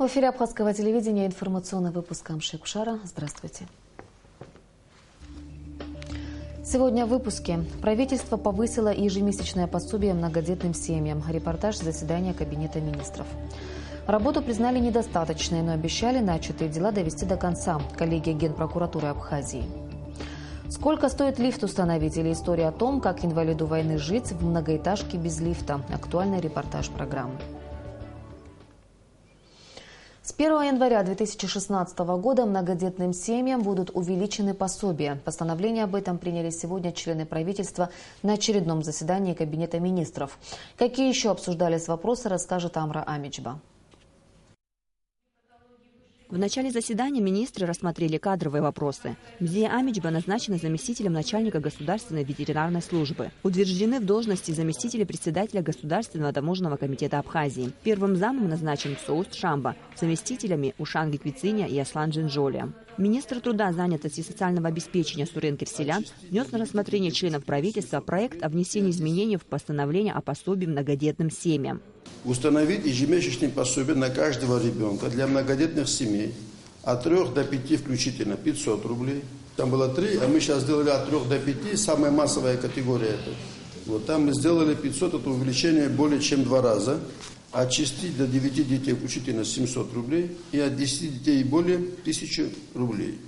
В эфире Абхазского телевидения информационный выпуск Амши Кушара. Здравствуйте. Сегодня в выпуске. Правительство повысило ежемесячное пособие многодетным семьям. Репортаж заседания Кабинета министров. Работу признали недостаточной, но обещали начатые дела довести до конца. Коллегия Генпрокуратуры Абхазии. Сколько стоит лифт установить, или история о том, как инвалиду войны жить в многоэтажке без лифта. Актуальный репортаж программы. С 1 января 2016 года многодетным семьям будут увеличены пособия. Постановление об этом приняли сегодня члены правительства на очередном заседании Кабинета министров. Какие еще обсуждались вопросы, расскажет Амра Амичба. В начале заседания министры рассмотрели кадровые вопросы. Мзия Амичба назначена заместителем начальника государственной ветеринарной службы. Утверждены в должности заместители председателя Государственного таможенного комитета Абхазии. Первым замом назначен Соуст Шамба, заместителями Ушан Гиквициня и Аслан Джинжолия. Министр труда, занятости и социального обеспечения Сурен Кирселян внес на рассмотрение членов правительства проект о внесении изменений в постановление о пособии многодетным семьям. Установить ежемесячное пособие на каждого ребенка для многодетных семей от 3 до 5 включительно 500 рублей. Там было 3, а мы сейчас сделали от 3 до 5, самая массовая категория это. Вот там мы сделали 500, это увеличение более чем 2 раза. От 6 до 9 детей включительно 700 рублей и от 10 детей и более 1000 рублей.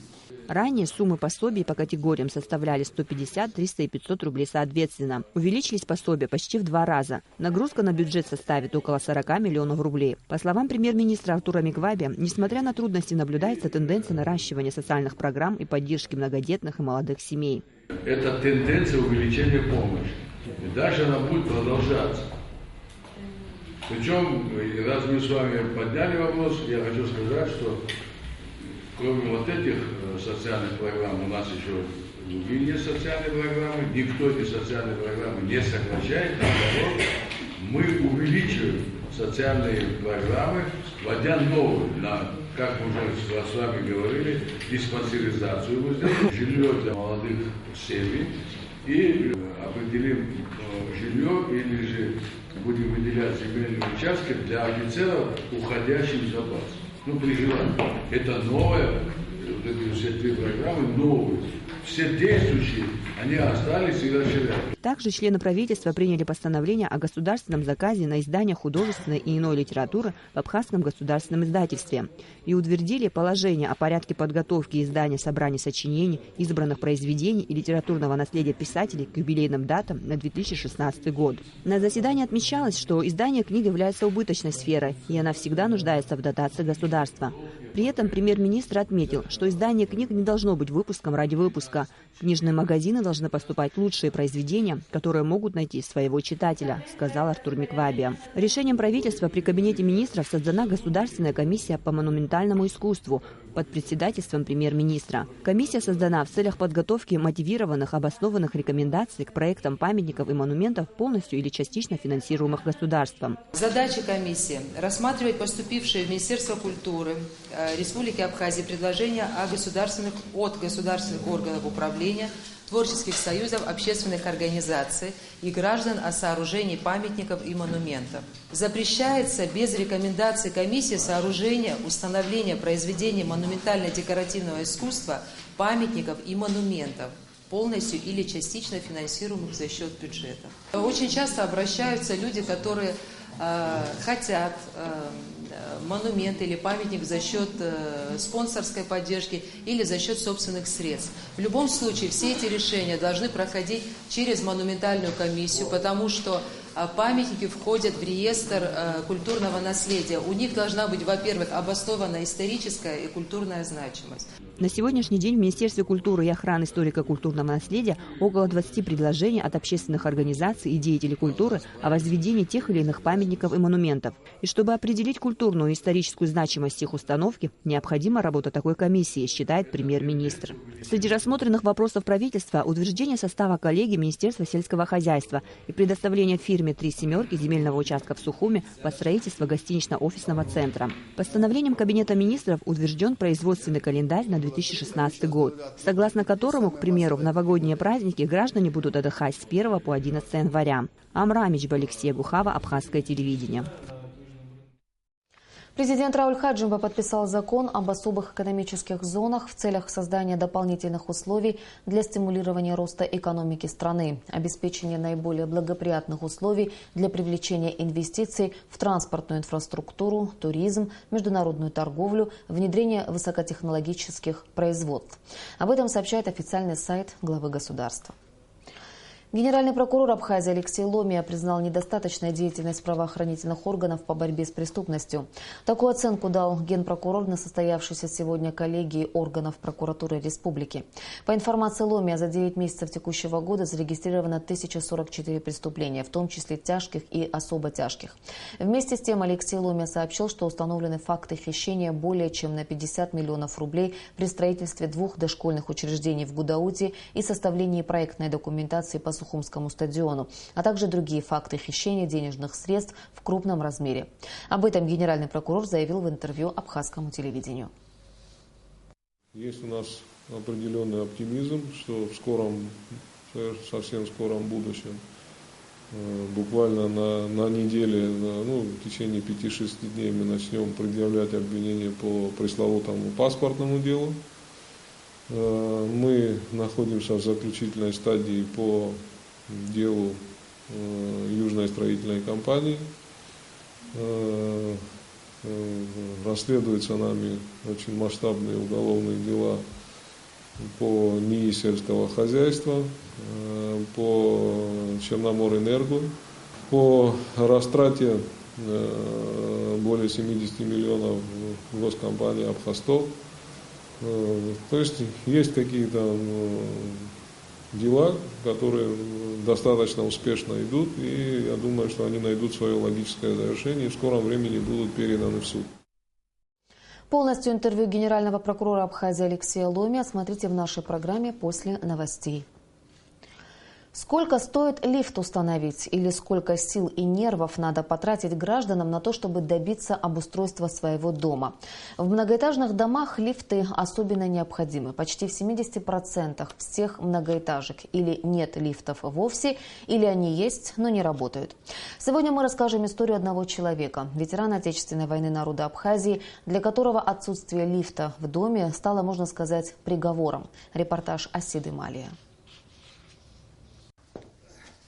Ранее суммы пособий по категориям составляли 150, 300 и 500 рублей соответственно. Увеличились пособия почти в 2 раза. Нагрузка на бюджет составит около 40 миллионов рублей. По словам премьер-министра Артура Микваби, несмотря на трудности, наблюдается тенденция наращивания социальных программ и поддержки многодетных и молодых семей. Это тенденция увеличения помощи. И дальше она будет продолжаться. Причем, раз мы с вами подняли вопрос, я хочу сказать, что кроме вот этих социальных программ у нас еще другие есть социальные программы. Никто эти социальные программы не сокращает, наоборот, мы увеличиваем социальные программы, вводя новые, как мы уже с вами говорили, диспансеризацию мы сделаем, жилье для молодых семей и определим жилье или же будем выделять земельные участки для офицеров, уходящих в запас. При желании. Это новое, вот эти все 3 программы новые. Все действующие, они остались и расширяются. Также члены правительства приняли постановление о государственном заказе на издание художественной и иной литературы в Абхазском государственном издательстве и утвердили положение о порядке подготовки и издания собраний сочинений, избранных произведений и литературного наследия писателей к юбилейным датам на 2016 год. На заседании отмечалось, что издание книг является убыточной сферой, и она всегда нуждается в дотации государства. При этом премьер-министр отметил, что издание книг не должно быть выпуском ради выпуска. В книжные магазины должны поступать лучшие произведения, которые могут найти своего читателя, сказал Артур Микваби. Решением правительства при Кабинете министров создана Государственная комиссия по монументальному искусству под председательством премьер-министра. Комиссия создана в целях подготовки мотивированных, обоснованных рекомендаций к проектам памятников и монументов, полностью или частично финансируемых государством. Задача комиссии – рассматривать поступившие в Министерство культуры Республики Абхазия предложения от государственных органов управления, творческих союзов, общественных организаций и граждан о сооружении памятников и монументов. Запрещается без рекомендаций комиссии сооружение, установление произведений монументально-декоративного искусства, памятников и монументов, полностью или частично финансируемых за счет бюджета. Очень часто обращаются люди, которые хотят монумент или памятник за счет спонсорской поддержки или за счет собственных средств. В любом случае все эти решения должны проходить через монументальную комиссию, потому что памятники входят в реестр культурного наследия. У них должна быть, во-первых, обоснована историческая и культурная значимость. На сегодняшний день в Министерстве культуры и охраны историко-культурного наследия около 20 предложений от общественных организаций и деятелей культуры о возведении тех или иных памятников и монументов. И чтобы определить культурную и историческую значимость их установки, необходима работа такой комиссии, считает премьер-министр. Среди рассмотренных вопросов правительства утверждение состава коллегии Министерства сельского хозяйства и предоставление фирме «Три семерки» земельного участка в Сухуме под строительство гостинично-офисного центра. Постановлением Кабинета министров утвержден производственный календарь на 2016 год, согласно которому, к примеру, в новогодние праздники граждане будут отдыхать с 1 по 11 января. Амра Амичба, Алексей Гухава, Абхазское телевидение. Президент Рауль Хаджимба подписал закон об особых экономических зонах в целях создания дополнительных условий для стимулирования роста экономики страны, обеспечения наиболее благоприятных условий для привлечения инвестиций в транспортную инфраструктуру, туризм, международную торговлю, внедрение высокотехнологических производств. Об этом сообщает официальный сайт главы государства. Генеральный прокурор Абхазии Алексей Ломия признал недостаточной деятельность правоохранительных органов по борьбе с преступностью. Такую оценку дал генпрокурор на состоявшейся сегодня коллегии органов прокуратуры республики. По информации Ломия, за 9 месяцев текущего года зарегистрировано 1044 преступления, в том числе тяжких и особо тяжких. Вместе с тем Алексей Ломия сообщил, что установлены факты хищения более чем на 50 миллионов рублей при строительстве 2 дошкольных учреждений в Гудауте и составлении проектной документации по Сухумскому стадиону, а также другие факты хищения денежных средств в крупном размере. Об этом генеральный прокурор заявил в интервью абхазскому телевидению. Есть у нас определенный оптимизм, что в совсем скором будущем, буквально на неделе, в течение 5-6 дней мы начнем предъявлять обвинения по пресловутому паспортному делу. Мы находимся в заключительной стадии по делу Южной строительной компании. Расследуются нами очень масштабные уголовные дела по НИИ сельского хозяйства, по Черноморэнерго, по растрате более 70 миллионов в госкомпании Абхазтол. То есть какие-то дела, которые достаточно успешно идут, и я думаю, что они найдут свое логическое завершение и в скором времени будут переданы в суд. Полностью интервью генерального прокурора Абхазии Алексея Ломия смотрите в нашей программе после новостей. Сколько стоит лифт установить или сколько сил и нервов надо потратить гражданам на то, чтобы добиться обустройства своего дома? В многоэтажных домах лифты особенно необходимы. Почти в 70% всех многоэтажек или нет лифтов вовсе, или они есть, но не работают. Сегодня мы расскажем историю одного человека, ветерана Отечественной войны народа Абхазии, для которого отсутствие лифта в доме стало, можно сказать, приговором. Репортаж Асиды Малия.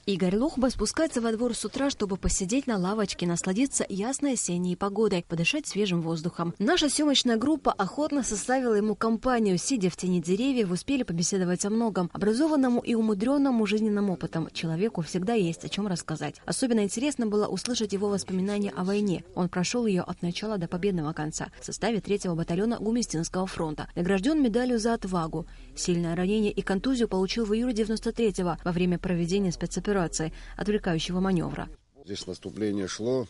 Игорь Лухба спускается во двор с утра, чтобы посидеть на лавочке, насладиться ясной осенней погодой, подышать свежим воздухом. Наша съемочная группа охотно составила ему компанию. Сидя в тени деревьев, успели побеседовать о многом. Образованному и умудренному жизненным опытом человеку всегда есть о чем рассказать. Особенно интересно было услышать его воспоминания о войне. Он прошел ее от начала до победного конца в составе 3-го батальона Гумистинского фронта. Награжден медалью за отвагу. Сильное ранение и контузию получил в июле 93-го во время проведения спецоперации отвлекающего маневра. Здесь наступление шло.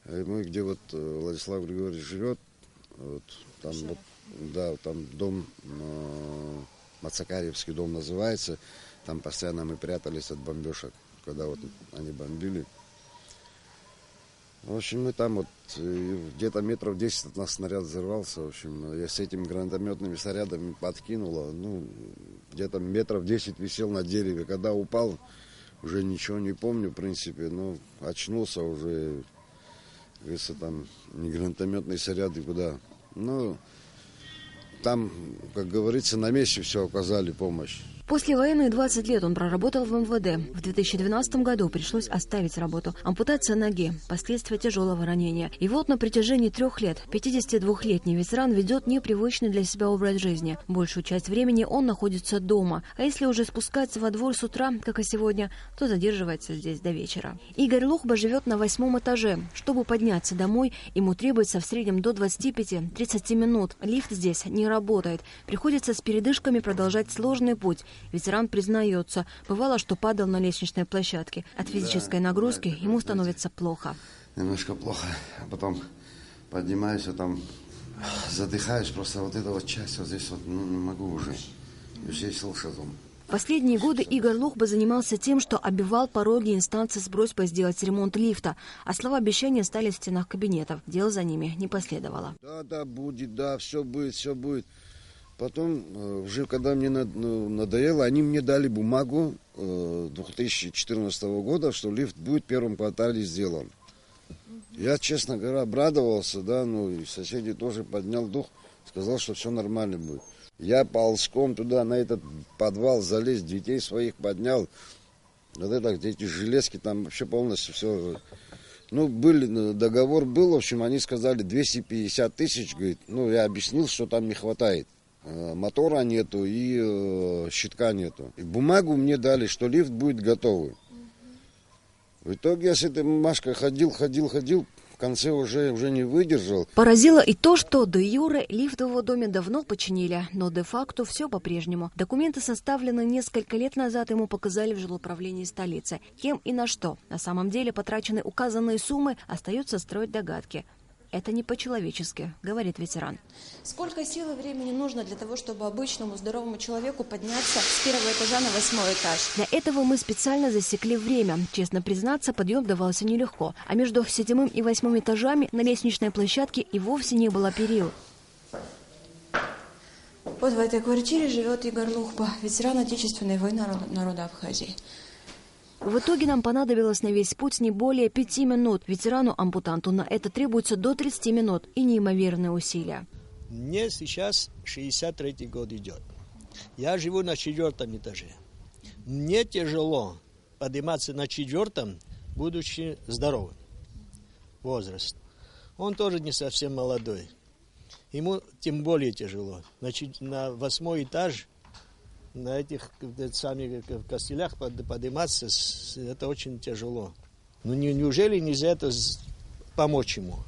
Мы, где Владислав Григорьевич живет, там дом, Мацакаревский дом называется. Там постоянно мы прятались от бомбежек, когда они бомбили. В общем, мы там где-то метров 10 от нас снаряд взорвался. В общем, я с этими гранатометными снарядами подкинула. Где-то метров 10 висел на дереве. Когда упал, уже ничего не помню, в принципе. Очнулся уже, говорится, там не гранатометные снаряды куда. Там, как говорится, на месте все оказали помощь. После войны 20 лет он проработал в МВД. В 2012 году пришлось оставить работу. Ампутация ноги, последствия тяжелого ранения. И вот на протяжении 3 лет 52-летний ветеран ведет непривычный для себя образ жизни. Большую часть времени он находится дома. А если уже спускается во двор с утра, как и сегодня, то задерживается здесь до вечера. Игорь Лухба живет на 8-м этаже. Чтобы подняться домой, ему требуется в среднем до 25-30 минут. Лифт здесь не работает. Приходится с передышками продолжать сложный путь. Ветеран признается, бывало, что падал на лестничной площадке. От физической нагрузки ему становится плохо. Немножко плохо, а потом поднимаюсь, задыхаюсь, просто эта часть здесь не могу уже. Все сил шазом. Последние годы Игорь Лухба занимался тем, что оббивал пороги инстанций с просьбой сделать ремонт лифта, а слова обещания стали в стенах кабинетов. Дел за ними не последовало. Да, будет, все будет. Потом, уже когда мне надоело, они мне дали бумагу 2014 года, что лифт будет в 1-м квартале сделан. Я, честно говоря, обрадовался, да, ну и соседи тоже поднял дух, сказал, что все нормально будет. Я ползком туда, на этот подвал залез, детей своих поднял. Вот это, эти железки, там вообще полностью все. Ну, договор был, в общем, они сказали 250 тысяч, говорит. Ну, я объяснил, что там не хватает. Мотора нету и щитка нету. И бумагу мне дали, что лифт будет готовый. В итоге я с этой бумажкой ходил. В конце уже не выдержал. Поразило и то, что де юре лифт в его доме давно починили, но де-факто все по-прежнему. Документы составлены несколько лет назад, ему показали в жилуправлении столицы. Кем и на что? На самом деле потрачены указанные суммы, остается строить догадки. Это не по-человечески, говорит ветеран. Сколько сил и времени нужно для того, чтобы обычному здоровому человеку подняться с первого этажа на 8-й этаж? Для этого мы специально засекли время. Честно признаться, подъем давался нелегко. А между 7 и 8 этажами на лестничной площадке и вовсе не было перил. Вот в этой квартире живет Игорь Лухба, ветеран Отечественной войны народа Абхазии. В итоге нам понадобилось на весь путь не более 5 минут. Ветерану-ампутанту на это требуется до 30 минут и неимоверные усилия. Мне сейчас 63-й год идет. Я живу на 4-м этаже. Мне тяжело подниматься на 4-м, будучи здоровым. Возраст. Он тоже не совсем молодой. Ему тем более тяжело. Значит, на 8-й этаж, на этих самих костылях подниматься, это очень тяжело. Ну неужели нельзя это помочь ему?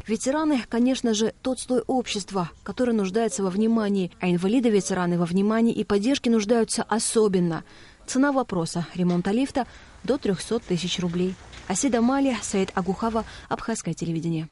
Ветераны, конечно же, тот слой общества, который нуждается во внимании, а инвалиды-ветераны во внимании и поддержке нуждаются особенно. Цена вопроса ремонта лифта до 300 тысяч рублей. Аседа Мали, Саид Агухава, Абхазское телевидение.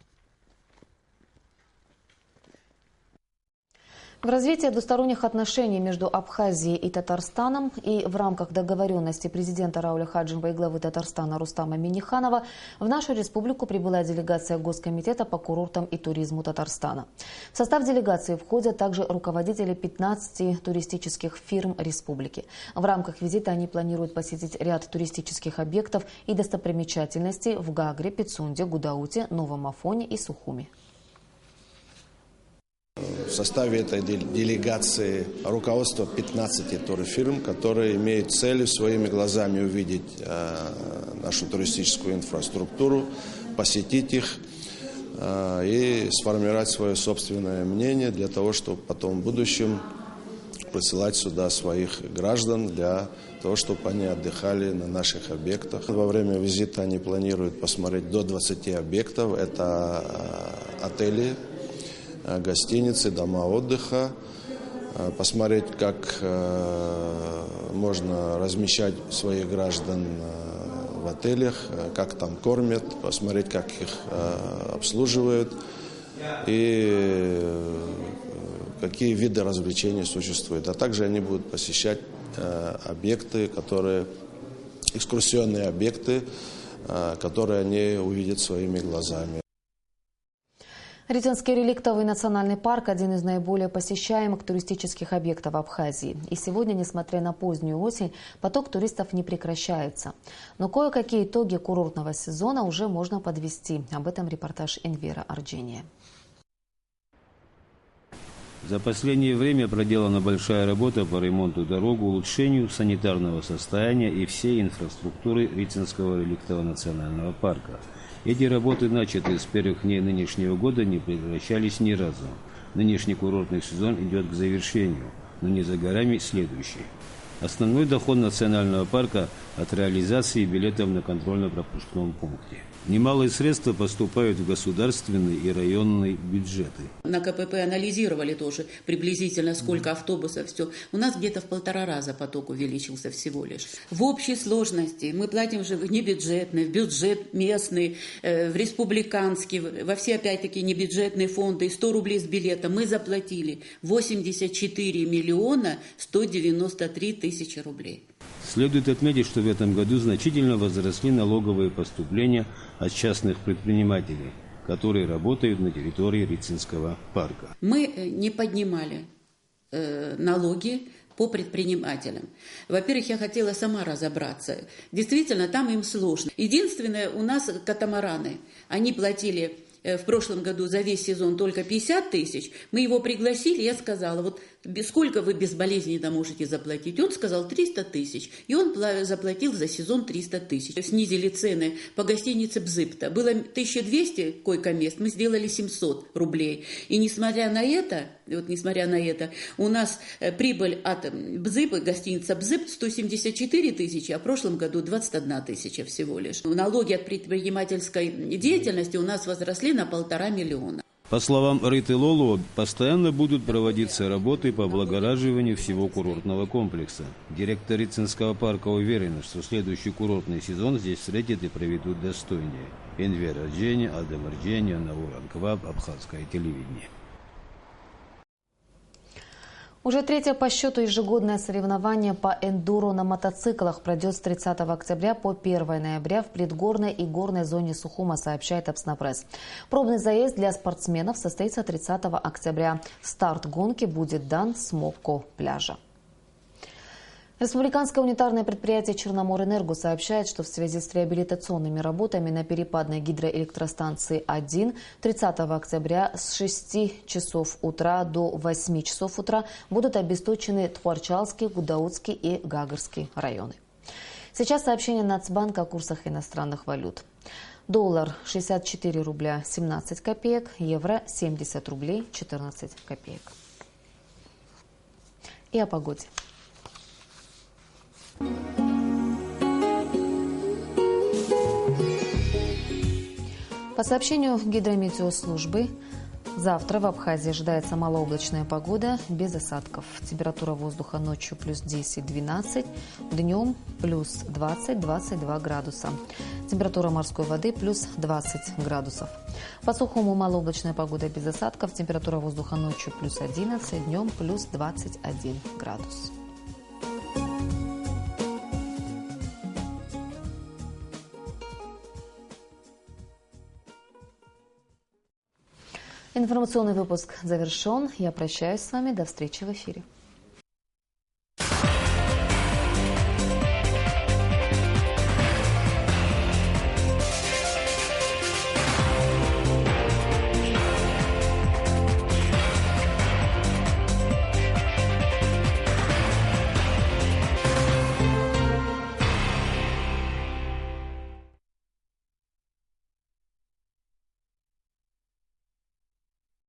В развитии двусторонних отношений между Абхазией и Татарстаном и в рамках договоренности президента Рауля Хаджимова и главы Татарстана Рустама Минниханова в нашу республику прибыла делегация Госкомитета по курортам и туризму Татарстана. В состав делегации входят также руководители 15 туристических фирм республики. В рамках визита они планируют посетить ряд туристических объектов и достопримечательностей в Гагре, Пицунде, Гудауте, Новом Афоне и Сухуми. В составе этой делегации руководство 15 турфирм, которые имеют целью своими глазами увидеть нашу туристическую инфраструктуру, посетить их и сформировать свое собственное мнение для того, чтобы потом в будущем присылать сюда своих граждан для того, чтобы они отдыхали на наших объектах. Во время визита они планируют посмотреть до 20 объектов. Это отели, гостиницы, дома отдыха, посмотреть, как можно размещать своих граждан в отелях, как там кормят, посмотреть, как их обслуживают и какие виды развлечений существуют. А также они будут посещать объекты, экскурсионные объекты, которые они увидят своими глазами. Ритинский реликтовый национальный парк – один из наиболее посещаемых туристических объектов Абхазии. И сегодня, несмотря на позднюю осень, поток туристов не прекращается. Но кое-какие итоги курортного сезона уже можно подвести. Об этом репортаж Энвера Арджения. За последнее время проделана большая работа по ремонту дорог, улучшению санитарного состояния и всей инфраструктуры Ритинского реликтового национального парка. Эти работы, начатые с первых дней нынешнего года, не прекращались ни разу. Нынешний курортный сезон идет к завершению, но не за горами следующий. Основной доход национального парка от реализации билетов на контрольно-пропускном пункте. Немалые средства поступают в государственные и районные бюджеты. На КПП анализировали тоже приблизительно, сколько автобусов, все. У нас где-то в 1,5 раза поток увеличился всего лишь. В общей сложности мы платим же в небюджетный, в бюджет местный, в республиканский, во все опять-таки небюджетные фонды. 100 рублей с билета мы заплатили 84 миллиона 193 тысячи рублей. Следует отметить, что в этом году значительно возросли налоговые поступления от частных предпринимателей, которые работают на территории Ритинского парка. Мы не поднимали налоги по предпринимателям. Во-первых, я хотела сама разобраться. Действительно, там им сложно. Единственное, у нас катамараны. Они платили в прошлом году за весь сезон только 50 тысяч. Мы его пригласили, я сказала, вот сколько вы безболезненно можете заплатить? Он сказал 300 тысяч. И он заплатил за сезон 300 тысяч. Снизили цены по гостинице «Бзып». Было 1200 койко-мест, мы сделали 700 рублей. И несмотря на это, у нас прибыль от «Бзыпа», гостиница «Бзып» 174 тысячи, а в прошлом году 21 тысяча всего лишь. Налоги от предпринимательской деятельности у нас возросли на 1,5 миллиона. По словам Риты Лоло, постоянно будут проводиться работы по облагораживанию всего курортного комплекса. Директор Рицинского парка уверена, что следующий курортный сезон здесь встретят и проведут достойнее. Энвер Аджени, Адам Арджени, Наур Анкваб, Абхазское телевидение. Уже третье по счету ежегодное соревнование по эндуро на мотоциклах пройдет с 30 октября по 1 ноября в предгорной и горной зоне Сухума, сообщает Апснапресс. Пробный заезд для спортсменов состоится 30 октября. Старт гонки будет дан с Мокко пляжа. Республиканское унитарное предприятие «Черноморэнерго» сообщает, что в связи с реабилитационными работами на перепадной гидроэлектростанции 1 30 октября с 6 часов утра до 8 часов утра будут обесточены Тхуарчалский, Гудаутский и Гагарский районы. Сейчас сообщение Нацбанка о курсах иностранных валют. Доллар 64 рубля 17 копеек, евро 70 рублей 14 копеек. И о погоде. По сообщению гидрометеослужбы, завтра в Абхазии ожидается малооблачная погода без осадков. Температура воздуха ночью плюс 10-12, днем плюс 20-22 градуса. Температура морской воды плюс 20 градусов. По Сухуму малооблачная погода без осадков. Температура воздуха ночью плюс 11, днем плюс 21 градус. Информационный выпуск завершен. Я прощаюсь с вами. До встречи в эфире.